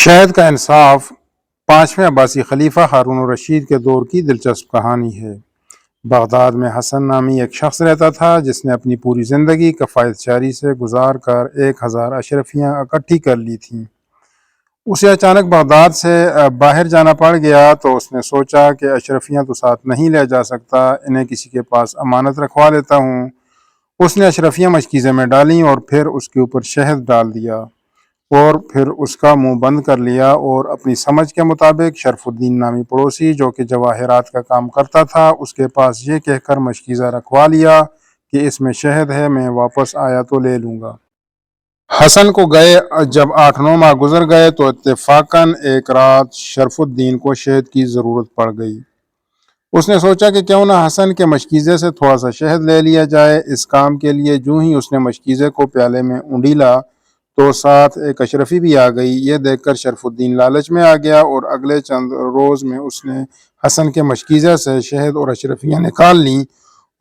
شہد کا انصاف پانچویں عباسی خلیفہ ہارون الرشید کے دور کی دلچسپ کہانی ہے۔ بغداد میں حسن نامی ایک شخص رہتا تھا جس نے اپنی پوری زندگی کفایت شاری سے گزار کر 1000 اشرفیاں اکٹھی کر لی تھیں۔ اسے اچانک بغداد سے باہر جانا پڑ گیا تو اس نے سوچا کہ اشرفیاں تو ساتھ نہیں لے جا سکتا، انہیں کسی کے پاس امانت رکھوا لیتا ہوں۔ اس نے اشرفیاں مشکیزے میں ڈالیں اور پھر اس کے اوپر شہد ڈال دیا اور پھر اس کا منہ بند کر لیا اور اپنی سمجھ کے مطابق شرف الدین نامی پڑوسی جو کہ جواہرات کا کام کرتا تھا اس کے پاس یہ کہہ کر مشکیزہ رکھوا لیا کہ اس میں شہد ہے، میں واپس آیا تو لے لوں گا۔ حسن کو گئے جب 8-9 ماہ گزر گئے تو اتفاقاً ایک رات شرف الدین کو شہد کی ضرورت پڑ گئی۔ اس نے سوچا کہ کیوں نہ حسن کے مشکیزے سے تھوڑا سا شہد لے لیا جائے۔ اس کام کے لیے جوں ہی اس نے مشکیزے کو پیالے میں اونڈیلا تو ساتھ ایک اشرفی بھی آ گئی۔ یہ دیکھ کر شرف الدین لالچ میں آ گیا اور اگلے چند روز میں اس نے حسن کے مشکیزے سے شہد اور اشرفیاں نکال لیں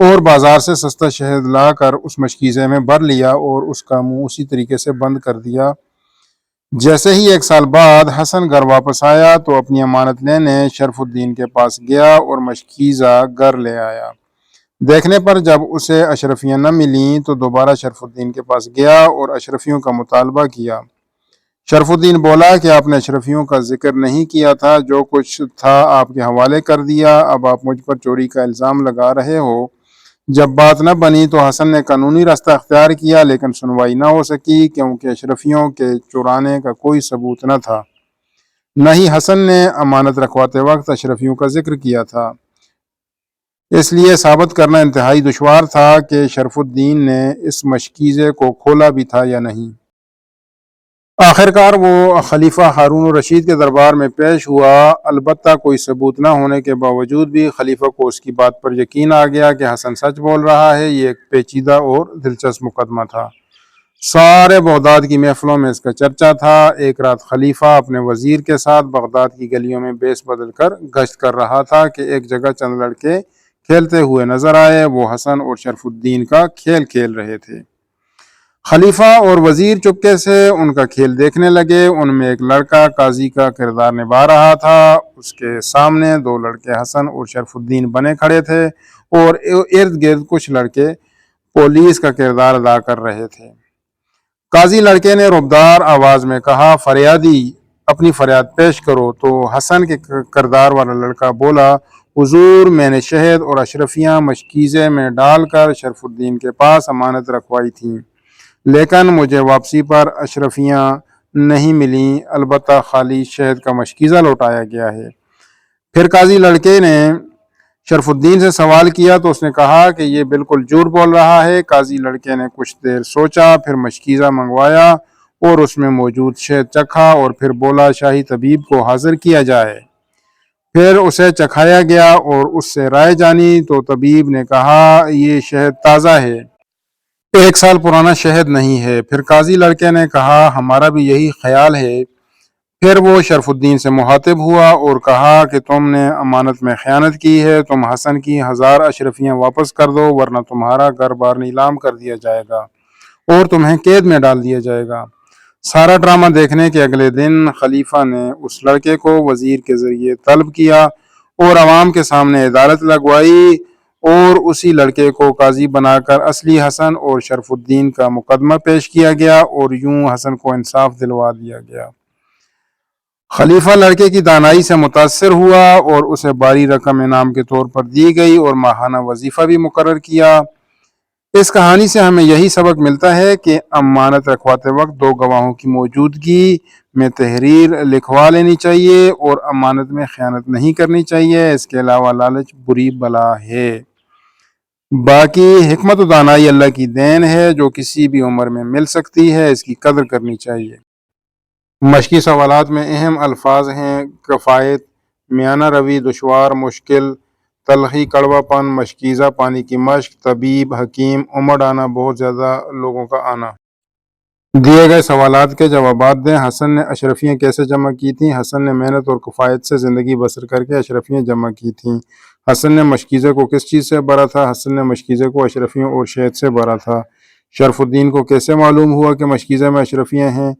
اور بازار سے سستا شہد لا کر اس مشکیزے میں بھر لیا اور اس کا منہ اسی طریقے سے بند کر دیا۔ جیسے ہی 1 سال بعد حسن گھر واپس آیا تو اپنی امانت لینے شرف الدین کے پاس گیا اور مشکیزہ گھر لے آیا۔ دیکھنے پر جب اسے اشرفیاں نہ ملیں تو دوبارہ شرف الدین کے پاس گیا اور اشرفیوں کا مطالبہ کیا۔ شرف الدین بولا کہ آپ نے اشرفیوں کا ذکر نہیں کیا تھا، جو کچھ تھا آپ کے حوالے کر دیا، اب آپ مجھ پر چوری کا الزام لگا رہے ہو۔ جب بات نہ بنی تو حسن نے قانونی راستہ اختیار کیا لیکن سنوائی نہ ہو سکی کیونکہ اشرفیوں کے چرانے کا کوئی ثبوت نہ تھا، نہ ہی حسن نے امانت رکھواتے وقت اشرفیوں کا ذکر کیا تھا۔ اس لیے ثابت کرنا انتہائی دشوار تھا کہ شرف الدین نے اس مشکیزے کو کھولا بھی تھا یا نہیں۔ آخرکار وہ خلیفہ ہارون الرشید کے دربار میں پیش ہوا، البتہ کوئی ثبوت نہ ہونے کے باوجود بھی خلیفہ کو اس کی بات پر یقین آ گیا کہ حسن سچ بول رہا ہے۔ یہ ایک پیچیدہ اور دلچسپ مقدمہ تھا، سارے بغداد کی محفلوں میں اس کا چرچا تھا۔ ایک رات خلیفہ اپنے وزیر کے ساتھ بغداد کی گلیوں میں بیس بدل کر گشت کر رہا تھا کہ ایک جگہ چند لڑکے کھیلتے ہوئے نظر آئے۔ وہ حسن اور شرف الدین کا کھیل کھیل رہے تھے۔ خلیفہ اور وزیر چپکے سے ان کا کھیل دیکھنے لگے۔ ان میں ایک لڑکا قاضی کا کردار نبھا رہا تھا۔ اس کے سامنے 2 لڑکے حسن اور شرف الدین بنے کھڑے تھے اور ارد گرد کچھ لڑکے پولیس کا کردار ادا کر رہے تھے۔ قاضی لڑکے نے ربدار آواز میں کہا، فریادی اپنی فریاد پیش کرو۔ تو حسن کے کردار والا لڑکا بولا، حضور میں نے شہد اور اشرفیاں مشکیزے میں ڈال کر شرف الدین کے پاس امانت رکھوائی تھیں، لیکن مجھے واپسی پر اشرفیاں نہیں ملیں، البتہ خالی شہد کا مشکیزہ لوٹایا گیا ہے۔ پھر قاضی لڑکے نے شرف الدین سے سوال کیا تو اس نے کہا کہ یہ بالکل جھوٹ بول رہا ہے۔ قاضی لڑکے نے کچھ دیر سوچا، پھر مشکیزہ منگوایا اور اس میں موجود شہد چکھا اور پھر بولا، شاہی طبیب کو حاضر کیا جائے۔ پھر اسے چکھایا گیا اور اس سے رائے جانی تو طبیب نے کہا، یہ شہد تازہ ہے، 1 سال پرانا شہد نہیں ہے۔ پھر قاضی لڑکے نے کہا، ہمارا بھی یہی خیال ہے۔ پھر وہ شرف الدین سے مخاطب ہوا اور کہا کہ تم نے امانت میں خیانت کی ہے، تم حسن کی 1000 اشرفیاں واپس کر دو ورنہ تمہارا گھر بار نیلام کر دیا جائے گا اور تمہیں قید میں ڈال دیا جائے گا۔ سارا ڈرامہ دیکھنے کے اگلے دن خلیفہ نے اس لڑکے کو وزیر کے ذریعے طلب کیا اور عوام کے سامنے عدالت لگوائی اور اسی لڑکے کو قاضی بنا کر اصلی حسن اور شرف الدین کا مقدمہ پیش کیا گیا اور یوں حسن کو انصاف دلوا دیا گیا۔ خلیفہ لڑکے کی دانائی سے متاثر ہوا اور اسے بھاری رقم انعام کے طور پر دی گئی اور ماہانہ وظیفہ بھی مقرر کیا۔ اس کہانی سے ہمیں یہی سبق ملتا ہے کہ امانت رکھواتے وقت 2 گواہوں کی موجودگی میں تحریر لکھوا لینی چاہیے اور امانت میں خیانت نہیں کرنی چاہیے۔ اس کے علاوہ لالچ بری بلا ہے۔ باقی حکمت و دانائی اللہ کی دین ہے جو کسی بھی عمر میں مل سکتی ہے، اس کی قدر کرنی چاہیے۔ مشقی سوالات میں اہم الفاظ ہیں: کفایت، میانہ روی، دشوار، مشکل، تلخی، کڑوا پن، مشکیزہ، پانی کی مشق، طبیب، حکیم، عمر آنا، بہت زیادہ لوگوں کا آنا۔ دیے گئے سوالات کے جوابات دیں۔ حسن نے اشرفیاں کیسے جمع کی تھیں؟ حسن نے محنت اور کفایت سے زندگی بسر کر کے اشرفیاں جمع کی تھیں۔ حسن نے مشکیزے کو کس چیز سے بھرا تھا؟ حسن نے مشکیزے کو اشرفیوں اور شہد سے بھرا تھا۔ شرف الدین کو کیسے معلوم ہوا کہ مشکیزے میں اشرفیاں ہیں؟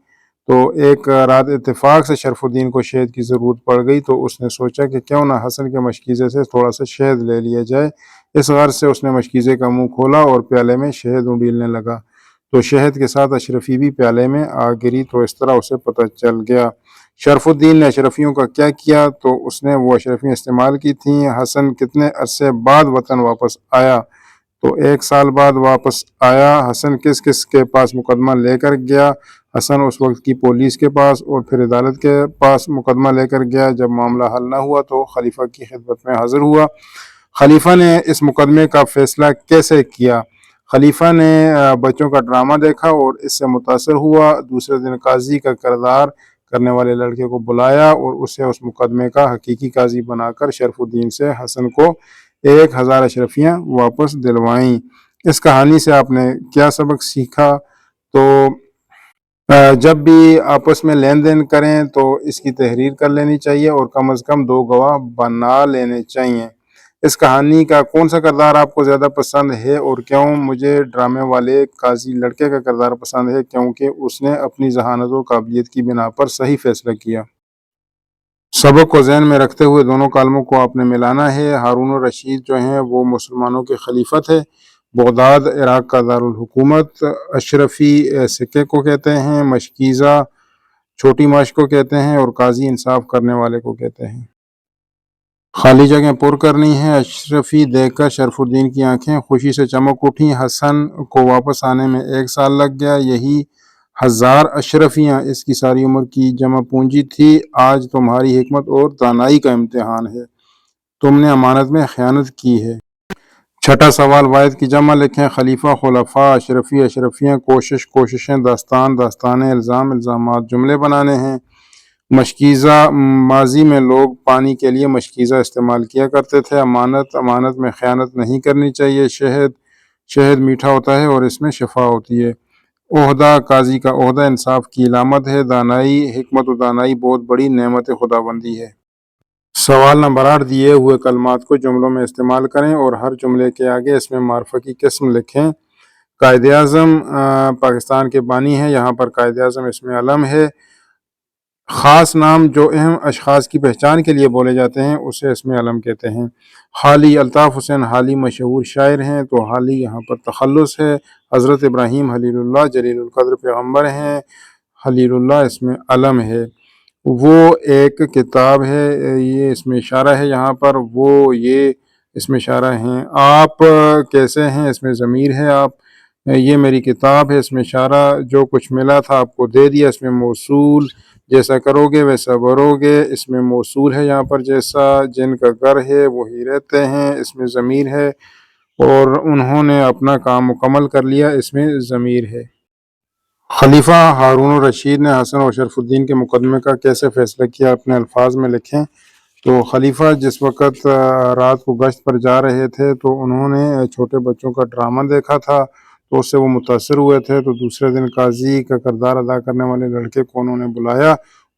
تو ایک رات اتفاق سے شرف الدین کو شہد کی ضرورت پڑ گئی، تو اس نے سوچا کہ کیوں نہ حسن کے مشکیزے سے تھوڑا سا شہد لے لیا جائے۔ اس غرض سے اس نے مشکیزے کا منہ کھولا اور پیالے میں شہد انڈیلنے لگا، تو شہد کے ساتھ اشرفی بھی پیالے میں آ گری، تو اس طرح اسے پتہ چل گیا۔ شرف الدین نے اشرفیوں کا کیا کیا، تو اس نے وہ اشرفیاں استعمال کی تھیں۔ حسن کتنے عرصے بعد وطن واپس آیا، تو 1 سال بعد واپس آیا۔ حسن کس کس کے پاس مقدمہ لے کر گیا؟ حسن اس وقت کی پولیس کے پاس اور پھر عدالت کے پاس مقدمہ لے کر گیا۔ جب معاملہ حل نہ ہوا تو خلیفہ کی خدمت میں حاضر ہوا۔ خلیفہ نے اس مقدمے کا فیصلہ کیسے کیا؟ خلیفہ نے بچوں کا ڈرامہ دیکھا اور اس سے متاثر ہوا۔ دوسرے دن قاضی کا کردار کرنے والے لڑکے کو بلایا اور اسے اس مقدمے کا حقیقی قاضی بنا کر شرف الدین سے حسن کو 1000 اشرفیاں واپس دلوائیں۔ اس کہانی سے آپ نے کیا سبق سیکھا؟ تو جب بھی آپس میں لین دین کریں تو اس کی تحریر کر لینی چاہیے اور کم از کم 2 گواہ بنا لینے چاہیے۔ اس کہانی کا کون سا کردار آپ کو زیادہ پسند ہے اور کیوں؟ مجھے ڈرامے والے قاضی لڑکے کا کردار پسند ہے، کیونکہ اس نے اپنی ذہانت و قابلیت کی بنا پر صحیح فیصلہ کیا۔ سبق کو ذہن میں رکھتے ہوئے دونوں کالموں کو آپ نے ملانا ہے۔ ہارون الرشید جو ہیں وہ مسلمانوں کے خلیفہ تھے۔ بغداد عراق کا دارالحکومت۔ اشرفی سکے کو کہتے ہیں، مشکیزہ چھوٹی مشق کو کہتے ہیں اور قاضی انصاف کرنے والے کو کہتے ہیں۔ خالی جگہیں پر کرنی ہیں۔ اشرفی دیکھ کر شرف الدین کی آنکھیں خوشی سے چمک اٹھیں۔ حسن کو واپس آنے میں 1 سال لگ گیا۔ یہی 1000 اشرفیاں اس کی ساری عمر کی جمع پونجی تھی۔ آج تمہاری حکمت اور دانائی کا امتحان ہے، تم نے امانت میں خیانت کی ہے۔ چھٹا سوال، واحد کی جمع لکھیں۔ خلیفہ، خلفاء، اشرفی، اشرفیاں، کوشش، کوششیں، داستان، داستانیں، الزام، الزامات۔ جملے بنانے ہیں۔ مشکیزہ، ماضی میں لوگ پانی کے لیے مشکیزہ استعمال کیا کرتے تھے۔ امانت، امانت میں خیانت نہیں کرنی چاہیے۔ شہد، شہد میٹھا ہوتا ہے اور اس میں شفا ہوتی ہے۔ عہدہ، قاضی کا عہدہ انصاف کی علامت ہے۔ دانائی، حکمت و دانائی بہت بڑی نعمت خداوندی ہے۔ سوال نمبر 8، دیے ہوئے کلمات کو جملوں میں استعمال کریں اور ہر جملے کے آگے اس میں معرفہ کی قسم لکھیں۔ قائد اعظم پاکستان کے بانی ہیں، یہاں پر قائد اعظم اس میں علم ہے۔ خاص نام جو اہم اشخاص کی پہچان کے لیے بولے جاتے ہیں اسے اس میں علم کہتے ہیں۔ حالی، الطاف حسین حالی مشہور شاعر ہیں، تو حالی یہاں پر تخلص ہے۔ حضرت ابراہیم خلیل اللہ جلیل القدر پیغمبر ہیں، خلیل اللہ اس میں علم ہے۔ وہ ایک کتاب ہے، یہ اس میں اشارہ ہے یہاں پر۔ وہ، یہ اس میں اشارہ ہیں۔ آپ کیسے ہیں اس میں ضمیر ہے۔ آپ، یہ میری کتاب ہے اس میں اشارہ۔ جو کچھ ملا تھا آپ کو دے دیا اس میں موصول۔ جیسا کرو گے ویسا بھرو گے اس میں موصول ہے یہاں پر جیسا۔ جن کا گھر ہے وہی رہتے ہیں اس میں ضمیر ہے۔ اور انہوں نے اپنا کام مکمل کر لیا اس میں ضمیر ہے۔ خلیفہ ہارون الرشید نے حسن اور شرف الدین کے مقدمے کا کیسے فیصلہ کیا؟ اپنے الفاظ میں لکھیں۔ تو خلیفہ جس وقت رات کو گشت پر جا رہے تھے تو انہوں نے چھوٹے بچوں کا ڈرامہ دیکھا تھا، تو اس سے وہ متاثر ہوئے تھے۔ تو دوسرے دن قاضی کا کردار ادا کرنے والے لڑکے کو انہوں نے بلایا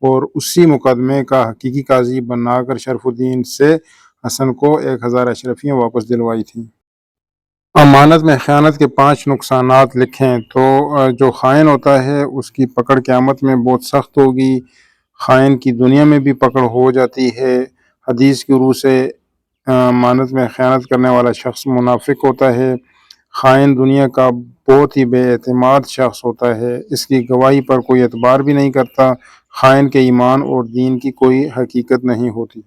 اور اسی مقدمے کا حقیقی قاضی بنا کر شرف الدین سے حسن کو 1000 اشرفیاں واپس دلوائی تھیں۔ امانت میں خیانت کے 5 نقصانات لکھیں۔ تو جو خائن ہوتا ہے اس کی پکڑ قیامت میں بہت سخت ہوگی۔ خائن کی دنیا میں بھی پکڑ ہو جاتی ہے۔ حدیث کی روح سے امانت میں خیانت کرنے والا شخص منافق ہوتا ہے۔ خائن دنیا کا بہت ہی بے اعتماد شخص ہوتا ہے، اس کی گواہی پر کوئی اعتبار بھی نہیں کرتا۔ خائن کے ایمان اور دین کی کوئی حقیقت نہیں ہوتی۔